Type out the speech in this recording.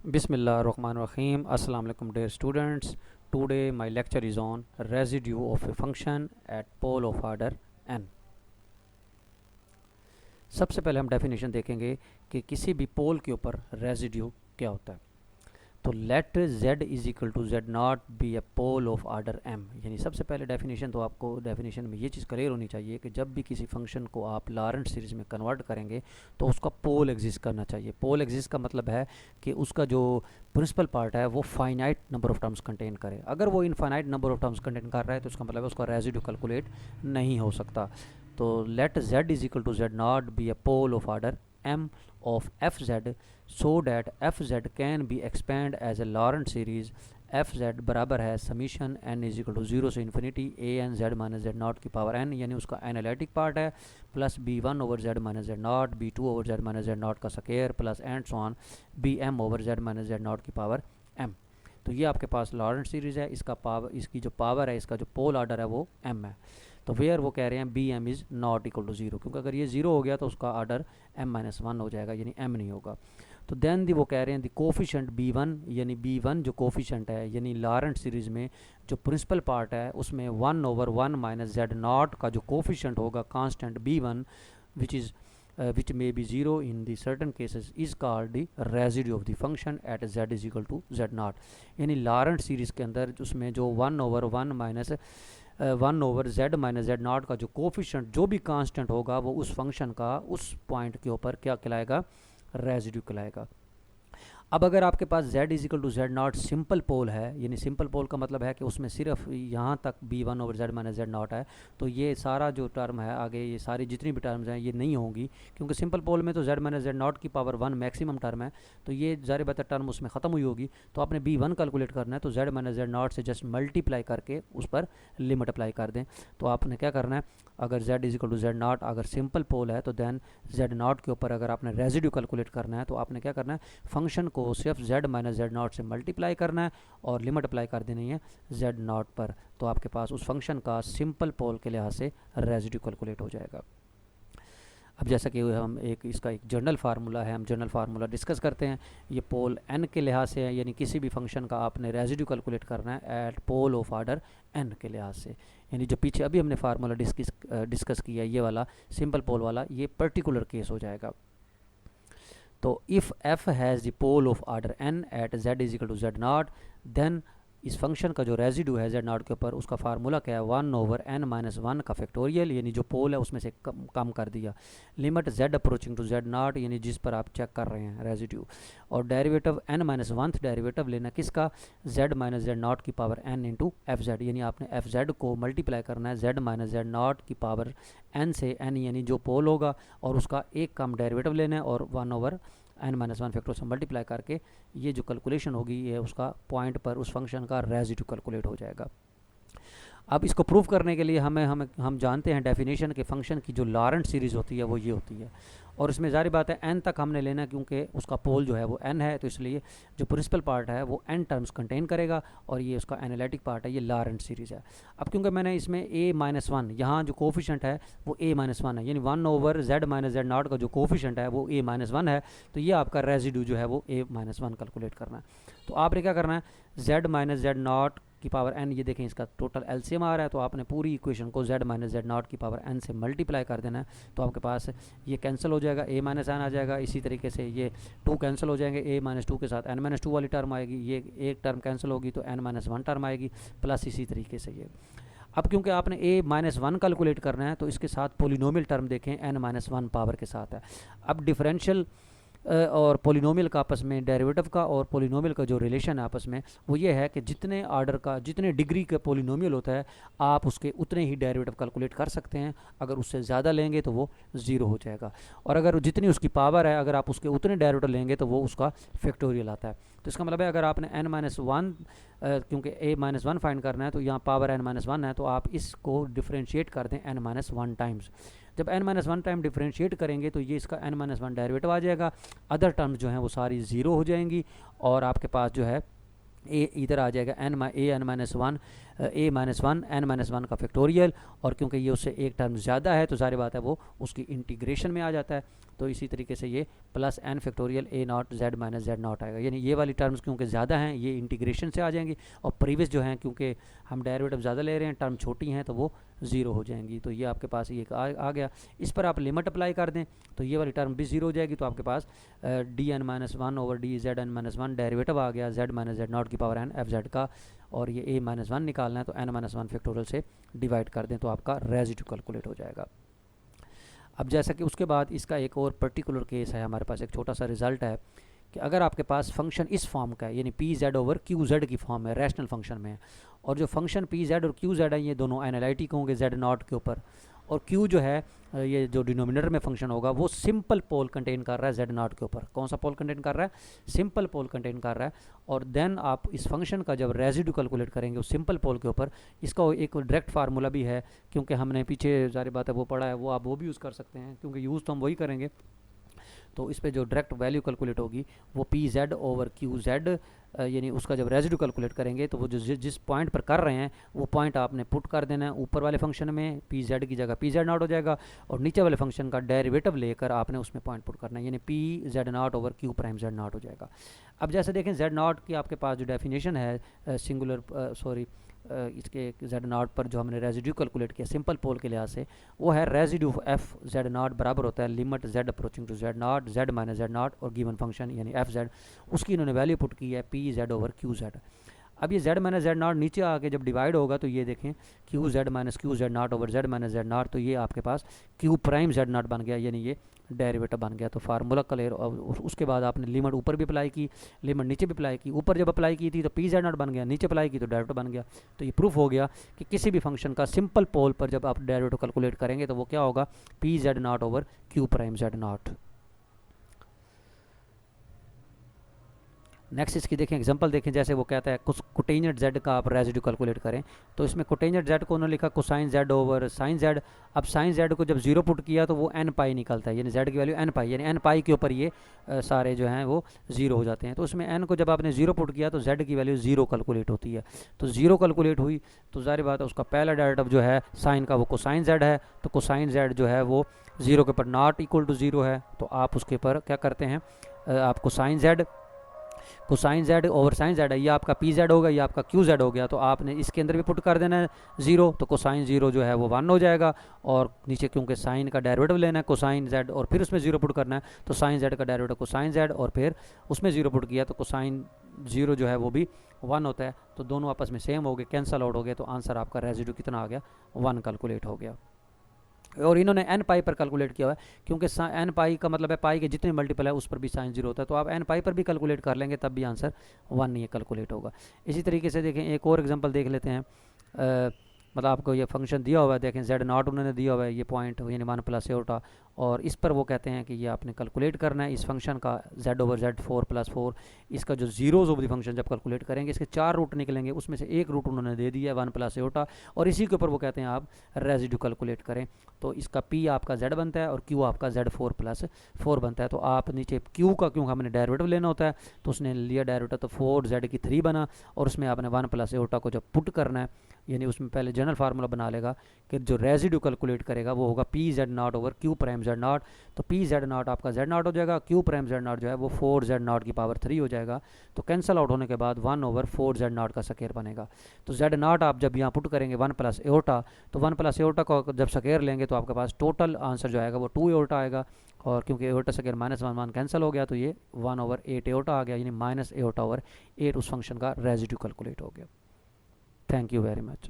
Bismillahirrahmanirrahim. Assalamu alaikum dear students. Today my lecture is on residue of a function at pole of order n. सबसे पहले हम definition देखेंगे कि किसी भी पोल के ऊपर रेजिड्यू क्या होता है। तो let z is equal to z naught be a pole of order m, यानी सबसे पहले डेफिनेशन तो आपको डेफिनेशन में ये चीज़ क्लियर होनी चाहिए कि जब भी किसी फंक्शन को आप लॉरेंट सीरीज़ में कन्वर्ट करेंगे तो उसका पोल एग्जिस्ट करना चाहिए। पोल एग्जिस्ट का मतलब है कि उसका जो प्रिंसिपल पार्ट है वो finite number of terms contain करे। अगर वो infinite number of terms contain कर रहा है तो उसका मतलब है उसका रेजिड्यू कैलकुलेट नहीं हो सकता। तो let z is equal to z naught be a pole of order m of fz so that fz can be expand as a Laurent series। fz बराबर है summation n is equal to 0 से infinity a n z minus z naught की power n, यानी उसका analytic part है, plus b1 over z minus z naught, b2 over z minus z naught का square, plus and so on bm over z minus z naught की power m। तो ये आपके पास Laurent series है, इसका पावर, इसकी जो पावर है, इसका जो पोल ऑर्डर है वो m है। तो वेयर वो कह रहे हैं b m is not equal to 0, क्योंकि अगर ये 0 हो गया तो उसका ऑर्डर m-1 हो जाएगा, यानी m नहीं होगा। तो देन दी वो कह रहे हैं दी कोफिशेंट b1, यानी b1 जो कोफिशेंट है, यानी लॉरेंट सीरीज़ में जो प्रिंसिपल पार्ट है उसमें 1 ओवर 1 माइनस जेड नॉट का जो कोफिशेंट होगा constant b1 which may be 0 in the certain cases is called the residue of the function at z is equal to z naught। यानी Laurent series के अंदर उसमें जो 1 over 1 minus 1 over z minus z naught का जो coefficient जो भी constant होगा वो उस फंक्शन का उस पॉइंट के ऊपर क्या कहलाएगा, रेजिड्यू कहलाएगा। अब अगर आपके पास z is equal to z naught simple pole है, यानी सिंपल पोल का मतलब है कि उसमें सिर्फ यहाँ तक b1 over z minus z not है, तो ये सारा जो टर्म है आगे, ये सारी जितनी भी टर्म्स हैं ये नहीं होंगी, क्योंकि सिंपल पोल में तो z माइनस जेड नॉट की पावर 1 मैक्सिमम टर्म है, तो ये ज़ाहिर बात है टर्म उसमें ख़त्म हुई होगी। तो आपने b1 कैलकुलेट करना है तो z माइनस जेड नॉट से जस्ट मल्टीप्लाई करके उस पर लिमिट अप्लाई कर दें। तो आपने क्या करना है, अगर z is equal to z naught अगर सिंपल पोल है तो देन z नॉट के ऊपर अगर आपने रेजिड्यू कैलकुलेट करना है तो आपने क्या करना है, फंक्शन को सिर्फ z माइनस जेड नॉट से मल्टीप्लाई करना है और लिमिट अप्लाई कर देनी है z नॉट पर। तो आपके पास उस फंक्शन का सिंपल पोल के लिहाज से रेजिड्यू कैलकुलेट हो जाएगा। अब जैसा कि हम इसका एक जनरल फार्मूला है, हम जनरल फार्मूला डिस्कस करते हैं। ये पोल n के लिहाज से है, यानी किसी भी फंक्शन का आपने रेजिड्यू कैलकुलेट करना है at pole of order n के लिहाज से। यानी जो पीछे अभी हमने फार्मूला डिस्कस किया ये वाला सिंपल पोल वाला, ये पर्टिकुलर केस हो जाएगा। तो if f has the pole of order n at z is equal to z naught, then इस फंक्शन का जो रेजिड्यू है जेड नॉट के ऊपर उसका फार्मूला क्या है, 1 ओवर n माइनस 1 का फैक्टोरियल, यानी जो पोल है उसमें से कम कर दिया, limit z approaching to z naught, यानी जिस पर आप चेक कर रहे हैं रेजिड्यू, और derivative n minus 1th derivative लेना किसका, z माइनस जेड नॉट की power n into F Z, यानी आपने एफ जेड को मल्टीप्लाई करना है z माइनस जेड नॉट की पावर n से n, यानी जो पोल होगा और उसका एक कम डेरिवेटिव लेना है और 1 ओवर n-1 फैक्टर से मल्टीप्लाई करके ये जो कैलकुलेशन होगी ये उसका पॉइंट पर उस फंक्शन का रेजिड्यू कैलकुलेट हो जाएगा। अब इसको प्रूव करने के लिए हम जानते हैं डेफिनेशन के फंक्शन की जो लॉरेंट सीरीज़ होती है वो ये होती है, और इसमें जारी बात है n तक हमने लेना क्योंकि उसका पोल जो है वो n है, तो इसलिए जो प्रिंसिपल पार्ट है वो n टर्म्स कंटेन करेगा और ये उसका एनालिटिक पार्ट है, ये लॉरेंट सीरीज़ है। अब क्योंकि मैंने इसमें a-1 यहाँ जो कोफिशेंट है वो a-1 है, यानी 1 over z minus z naught का जो कोफिशेंट है वो a-1 है, तो ये आपका रेजिड्यू जो है वो a-1 कैलकुलेट करना है। तो आपने क्या करना है, z माइनस जेड नॉट की पावर n, ये देखें इसका टोटल एलसीएम आ रहा है, तो आपने पूरी इक्वेशन को z माइनस जेड नॉट की पावर n से मल्टीप्लाई कर देना है, तो आपके पास ये कैंसिल हो जाएगा, a माइनस n आ जाएगा, इसी तरीके से ये 2 कैंसिल हो जाएंगे, a माइनस 2 के साथ n माइनस 2 वाली टर्म आएगी, ये एक टर्म कैंसिल होगी तो n माइनस 1 टर्म आएगी, प्लस इसी तरीके से ये। अब क्योंकि आपने a-1 कैलकुलेट करना है तो इसके साथ पोलिनोमियल टर्म देखें n-1 पावर के साथ है। अब डिफरेंशियल और पोलिनोमियल का आपस में डेरिवेटिव का और पोलिनोमियल का जो रिलेशन है आपस में वो ये है कि जितने ऑर्डर का जितने डिग्री का पोलिनोमियल होता है आप उसके उतने ही डेरिवेटिव कैलकुलेट कर सकते हैं, अगर उससे ज़्यादा लेंगे तो वो 0 हो जाएगा, और अगर जितनी उसकी पावर है अगर आप उसके उतने डेरिवेटिव लेंगे तो वो उसका फैक्टोरियल आता है। तो इसका मतलब है अगर आपने n-1 क्योंकि a-1 फाइंड करना है तो यहाँ पावर n-1 है, तो आप इसको डिफ्रेंशिएट कर दें n-1 टाइम्स। जब n-1 टाइम डिफ्रेंशिएट करेंगे तो ये इसका n-1 डेरिवेटिव आ जाएगा, अदर टर्म्स जो हैं वो सारी 0 हो जाएंगी और आपके पास जो है ए इधर आ जाएगा a-1 n-1 का फैक्टोरियल, और क्योंकि ये उससे एक टर्म ज़्यादा है तो सारी बात है वो उसकी इंटीग्रेशन में आ जाता है। तो इसी तरीके से ये plus n factorial a naught z minus z naught आएगा। यानी ये वाली टर्म्स क्योंकि ज़्यादा हैं ये इंटीग्रेशन से आ जाएंगी, और प्रीवियस जो हैं क्योंकि हम डेरिवेटिव ज़्यादा ले रहे हैं, टर्म छोटी हैं, तो वो ज़ीरो हो जाएंगी। तो ये आपके पास ये आ गया। इस पर आप लिमिट अप्लाई कर दें तो ये वाली टर्म भी ज़ीरो हो जाएगी। तो आपके पास d n minus one over d z n minus one derivative आ गया जेड माइनस जेड नॉट की पावर एन एफ जेड का, और ये ए माइनस वन निकालना है तो एन माइनस वन फैक्टोरियल से डिवाइड कर दें तो आपका रेजिड्यू कैलकुलेट हो जाएगा। अब जैसा कि उसके बाद इसका एक और पर्टिकुलर केस है, हमारे पास एक छोटा सा रिजल्ट है कि अगर आपके पास फंक्शन इस फॉर्म का है, यानी P z over q Z की फॉर्म है, रैशनल फंक्शन में है, और जो फंक्शन पी जेड और क्यू जेड है ये दोनों एनालिटिक होंगे जेड नॉट के ऊपर, और क्यू जो है ये जो डिनोमिनेटर में फंक्शन होगा वो सिंपल पोल कंटेन कर रहा है जेड नॉट के ऊपर। कौन सा पोल कंटेन कर रहा है? सिंपल पोल कंटेन कर रहा है। और देन आप इस फंक्शन का जब रेजिड्यू कैलकुलेट करेंगे उस सिंपल पोल के ऊपर, इसका एक डायरेक्ट फार्मूला भी है, क्योंकि हमने पीछे सारी बात है वो पढ़ा है, वो आप वो भी यूज़ कर सकते हैं, क्योंकि यूज़ तो हम वही करेंगे। तो इस पे जो डायरेक्ट वैल्यू कैलकुलेट होगी वो P z over q Z, यानी उसका जब रेजिड्यू कैलकुलेट करेंगे तो वो जो जिस पॉइंट पर कर रहे हैं वो पॉइंट आपने पुट कर देना है ऊपर वाले फंक्शन में, पी जेड की जगह पी जेड नॉट हो जाएगा, और नीचे वाले फंक्शन का डेरिवेटिव लेकर आपने उसमें पॉइंट पुट करना है, यानी P Z not over Q prime Z not हो जाएगा। अब जैसे देखें जेड नॉट की आपके पास जो डेफिनेशन है सिंगुलर इसके जेड नॉट पर जो हमने रेजिड्यू कैलकुलेट किया सिंपल पोल के लिहाज से, वो है रेजिड्यू एफ जेड नॉट बराबर होता है limit z approaching to z naught z minus z naught और गिवन फंक्शन यानी एफ जेड, उसकी इन्होंने वैल्यू पुट की है p z over q z. अब ये जेड माइनस जेड नॉट नीचे आके जब डिवाइड होगा तो ये देखें Q Z minus Q Z not over Z minus z not, तो ये आपके पास क्यू प्राइम जेड नॉट बन गया, यानी ये डेरिवेटिव बन गया। तो फार्मूला क्लियर। और उसके बाद आपने लिमिट ऊपर भी अप्लाई की, लिमिट नीचे भी अप्लाई की। ऊपर जब अप्लाई की थी तो पी जेड नॉट बन गया, नीचे अप्लाई की तो डेरिवेटिव बन गया। तो ये प्रूफ हो गया कि किसी भी फंक्शन का सिंपल पोल पर जब आप डेरिवेटिव कैलकुलेट करेंगे तो वो क्या होगा, P Z not over Q prime Z not. Next इसकी देखें एग्जांपल देखें, जैसे वो कहता है कुछ कोटेंजेंट जेड का आप रेजिड्यू कैलकुलेट करें, तो इसमें कोटेंजेंट जेड को उन्होंने लिखा cosine z over sine z. अब साइन जेड को जब जीरो पुट किया तो वो एन पाई निकलता है, यानी जेड की वैल्यू एन पाई, यानी एन पाई के ऊपर ये सारे जो हैं वो जीरो हो जाते हैं। तो उसमें एन को जब आपने जीरो पुट किया तो जेड की वैल्यू जीरो कैलकुलेट होती है। तो जीरो कैलकुलेट हुई तो जाहिर बात है उसका पहला डेरिवेटिव जो है साइन का वो कोसाइन जेड है, तो कोसाइन जेड जो है वो जीरो के ऊपर नॉट इक्वल टू जीरो है, तो आप उसके ऊपर क्या करते हैं, आप cosine z over sine z है, ये आपका पी जेड होगा, ये आपका क्यू जेड हो गया, तो आपने इसके अंदर भी पुट कर देना है जीरो, तो कोसाइन जीरो जो है वो वन हो जाएगा, और नीचे क्योंकि साइन का डेरिवेटिव लेना है कोसाइन जेड और फिर उसमें जीरो पुट करना है, तो साइन जेड का डेरिवेटिव कोसाइन जेड और फिर उसमें जीरो पुट किया तो कोसाइन जीरो जो है वो भी वन होता है। तो दोनों आपस में सेम हो गए, कैंसल आउट हो गए, तो आंसर आपका रेजिड्यू कितना आ गया, वन कैलकुलेट हो गया। और इन्होंने एन पाई पर कैलकुलेट किया हुआ है, क्योंकि एन पाई का मतलब है पाई के जितने मल्टीपल है उस पर भी साइन जीरो होता है, तो आप एन पाई पर भी कैलकुलेट कर लेंगे तब भी आंसर वन नहीं कैलकुलेट होगा। इसी तरीके से देखें एक और एग्जांपल देख लेते हैं, मतलब आपको ये फंक्शन दिया हुआ है, देखें जेड नॉट उन्होंने दिया हुआ है ये पॉइंट यानी वन प्लस एटा, और इस पर वो कहते हैं कि ये आपने कैलकुलेट करना है इस फंक्शन का Z over Z four plus four, इसका जो जीरोज ऑफ द फंक्शन जब कैलकुलेट करेंगे इसके चार रूट निकलेंगे, उसमें से एक रूट उन्होंने दे दिया है वन प्लस एटा, और इसी के ऊपर वो कहते हैं आप रेजिड्यू कैलकुलेट करें। तो इसका पी आपका जेड बनता है और क्यू आपका जेड फोर प्लस फोर बनता है। तो आप नीचे क्यू का क्योंकि हमने डेरिवेटिव लेना होता है तो उसने लिया डेरिवेटिव, तो फोर जेड की थ्री बना, और उसमें आपने वन प्लस एटा को जब पुट करना है, यानी उसमें पहले जनरल फार्मूला बना लेगा कि जो रेजिड्यू कैलकुलेट करेगा वो होगा P Z not over Q prime Z not. तो पी जेड नॉट आपका जेड नॉट हो जाएगा, क्यू प्राइम जेड नॉट जो है वो फोर जेड नॉट की पावर थ्री हो जाएगा, तो कैंसल आउट होने के बाद one over four Z naught का स्क्वायर बनेगा। तो जेड नॉट आप जब यहाँ पुट करेंगे वन प्लस एटा, तो वन प्लस एटा को जब स्क्वायर लेंगे तो आपके पास टोटल आंसर जो आएगा वो टू एटा आएगा, और क्योंकि एटा square minus one one cancel हो गया तो ये वन ओवर एट एटा आ गया, यानी माइनस एटा ओवर एट उस फंक्शन का रेजिड्यू कैलकुलेट हो गया। Thank you very much.